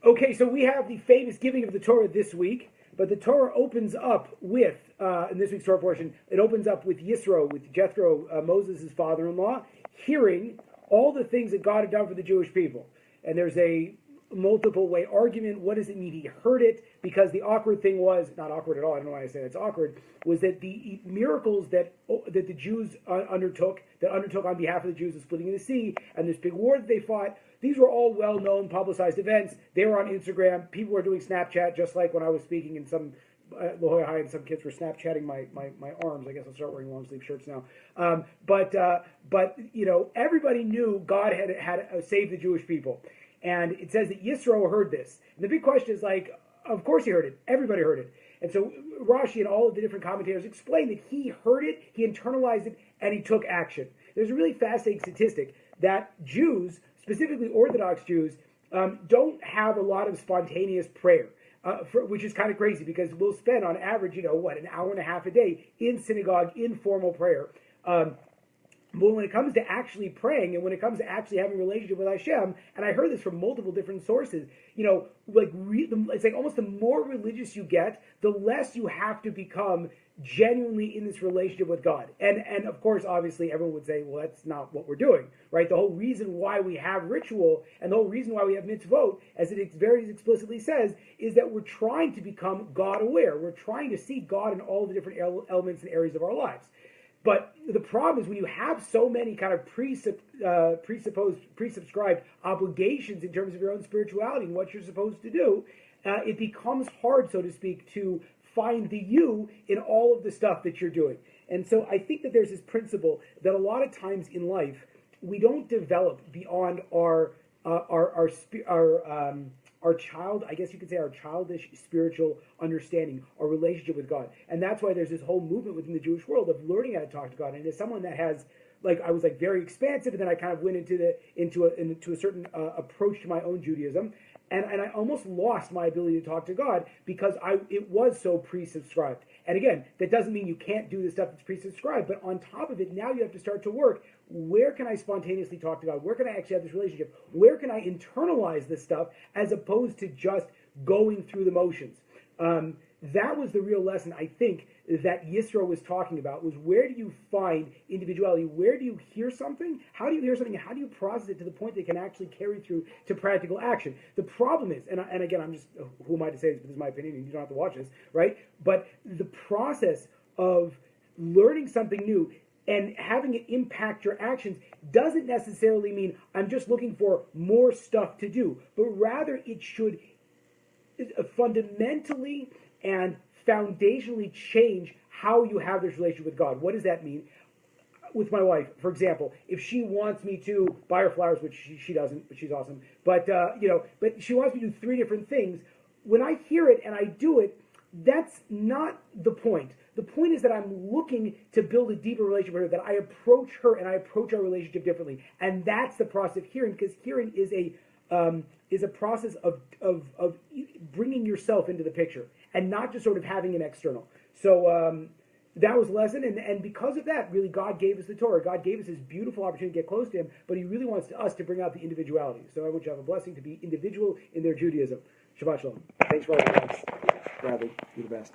Okay, so we have the famous giving of the Torah this week, but the Torah opens up with, in this week's Torah portion, it opens up with Yisro, with Jethro, Moses' father-in-law, hearing all the things that God had done for the Jewish people. And there's a multiple way argument. What does it mean he heard it? Because the awkward thing was, not awkward at all, I don't know why I say it's awkward, was that the miracles that the Jews undertook on behalf of the Jews, the splitting of the sea, and this big war that they fought, these were all well-known, publicized events. They were on Instagram. People were doing Snapchat, just like when I was speaking in some La Jolla High, and some kids were Snapchatting my arms. I guess I'll start wearing long-sleeve shirts now. But you know, everybody knew God had saved the Jewish people. And it says that Yisro heard this. And the big question is like, of course he heard it. Everybody heard it. And so Rashi and all of the different commentators explain that he heard it, he internalized it, and he took action. There's a really fascinating statistic that Jews, specifically Orthodox Jews, don't have a lot of spontaneous prayer, which is kind of crazy because we'll spend on average, an hour and a half a day in synagogue, in formal prayer. But when it comes to actually praying and when it comes to actually having a relationship with Hashem, and I heard this from multiple different sources, it's like almost the more religious you get, the less you have to become genuinely in this relationship with God. And of course, obviously, everyone would say, well, that's not what we're doing, right? The whole reason why we have ritual and the whole reason why we have mitzvot, as it very explicitly says, is that we're trying to become God aware. We're trying to see God in all the different elements and areas of our lives. But the problem is when you have so many kind of presubscribed obligations in terms of your own spirituality and what you're supposed to do, it becomes hard, so to speak, to find the you in all of the stuff that you're doing. And so I think that there's this principle that a lot of times in life we don't develop beyond our child, I guess you could say our childish spiritual understanding, our relationship with God. And that's why there's this whole movement within the Jewish world of learning how to talk to God. And as someone that has, I was very expansive, and then I kind of went into a certain approach to my own Judaism. And I almost lost my ability to talk to God because it was so pre-subscribed. And again, that doesn't mean you can't do the stuff that's pre-subscribed, but on top of it, now you have to start to work. Where can I spontaneously talk to God? Where can I actually have this relationship? Where can I internalize this stuff as opposed to just going through the motions? That was the real lesson, I think, that Yisro was talking about, was where do you find individuality? Where do you hear something? How do you hear something? How do you process it to the point that it can actually carry through to practical action? The problem is, and again, I'm just, who am I to say this, but this is my opinion, and you don't have to watch this, right? But the process of learning something new and having it impact your actions doesn't necessarily mean I'm just looking for more stuff to do, but rather it should fundamentally and foundationally change how you have this relationship with God. What does that mean? With my wife, for example, if she wants me to buy her flowers, which she doesn't, but she's awesome, but she wants me to do 3 different things, when I hear it and I do it, that's not the point. The point is that I'm looking to build a deeper relationship with her, that I approach her and I approach our relationship differently. And that's the process of hearing, because hearing is a process of bringing yourself into the picture and not just sort of having an external. So that was a lesson, and because of that, really, God gave us the Torah. God gave us this beautiful opportunity to get close to Him, but He really wants us to bring out the individuality. So I want you to have a blessing to be individual in their Judaism. Shabbat Shalom. Thanks for all the thanks. Bradley, you're the best.